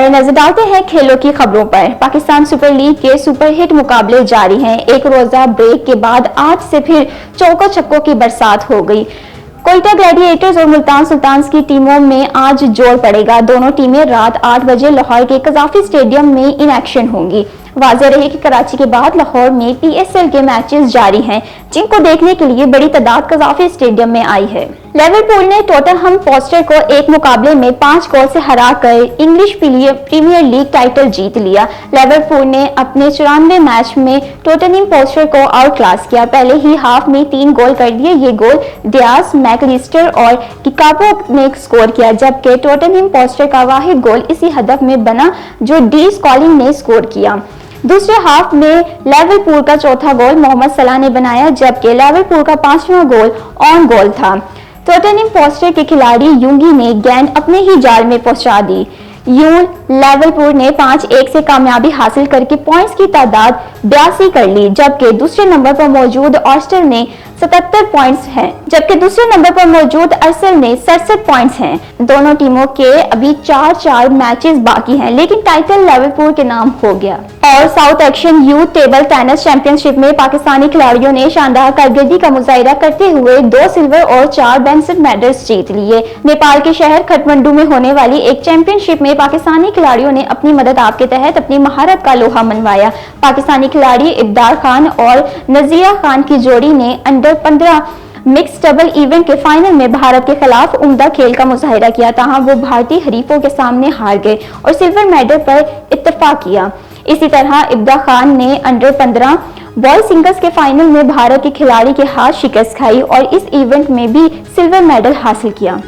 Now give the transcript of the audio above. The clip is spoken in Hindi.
और नजर डालते हैं खेलों की खबरों पर। पाकिस्तान सुपर लीग के सुपरहिट मुकाबले जारी हैं। एक रोजा ब्रेक के बाद आज से फिर चौकों छक्कों की बरसात हो गई। कोयटा ग्लैडिएटर्स और मुल्तान सुल्तान्स की टीमों में आज जोर पड़ेगा। दोनों टीमें रात 8 बजे लाहौर के कजाफी स्टेडियम में इन एक्शन होंगी। वाज़ेह रहे कि कराची के बाद लाहौर में PSL के मैचेस जारी हैं, जिनको देखने के लिए बड़ी तादाद कजाफी स्टेडियम में आई है। लिवरपूल ने टॉटनहम फॉस्टर को एक मुकाबले में 5 गोल से हराकर इंग्लिश प्रीमियर लीग टाइटल जीत लिया। लिवरपूल ने अपने 94 मैच में टॉटनहम फॉस्टर को आउट क्लास किया। पहले ही हाफ में 3 गोल कर दिए। ये गोल डियास, मैकलिस्टर और किकापो ने स्कोर किया, जबकि टॉटनहम फॉस्टर का वाहिद गोल इसी हदफ में बना जो डी स्कॉलिंग ने स्कोर किया। दूसरे हाफ में लिवरपूल का चौथा गोल मोहम्मद सलाह ने बनाया, जबकि लिवरपूल का 5वां गोल ऑन गोल था। टॉटनहम फॉस्टर के खिलाड़ी यूंगी ने गेंद अपने ही जाल में पहुंचा दी। यूं लिवरपूल ने 5-1 से कामयाबी हासिल करके पॉइंट्स की तादाद 82 कर ली, जबकि दूसरे नंबर पर मौजूद आर्सेनल ने 77 पॉइंट्स हैं, जबकि दूसरे नंबर पर मौजूद आर्सेनल ने 67 पॉइंट्स हैं। दोनों टीमों के अभी 4 मैचेस बाकी हैं, लेकिन टाइटल लिवरपूल के नाम हो गया। और south Asian youth table tennis championship में पाकिस्तानी खिलाड़ियों ने शानदार कारकर्दगी का मुजाहिरा करते हुए 2 सिल्वर और 4 ब्रोंज मेडल्स जीत लिए। नेपाल के शहर काठमांडू में होने वाली एक चैंपियनशिप में पाकिस्तानी खिलाड़ियों ने अपनी मदद आप के तहत अपनी महारत का लोहा मनवाया। पाकिस्तानी खिलाड़ी इब्दार खान और नजीरा खान की जोड़ी ने अंडर 15 मिक्स डबल इवेंट के फाइनल में भारत के खिलाफ उम्दा खेल का मुजाहिरा किया, तहाँ वो भारतीय हरीफों के सामने हार गए और सिल्वर मेडल पर इत्तफाक किया। इसी तरह इब्दार खान ने अंडर 15 बॉय सिंगल्स के फाइनल में भारत के खिलाड़ी के हाथ शिकस्त खाई और इस इवेंट में भी सिल्वर मेडल हासिल किया।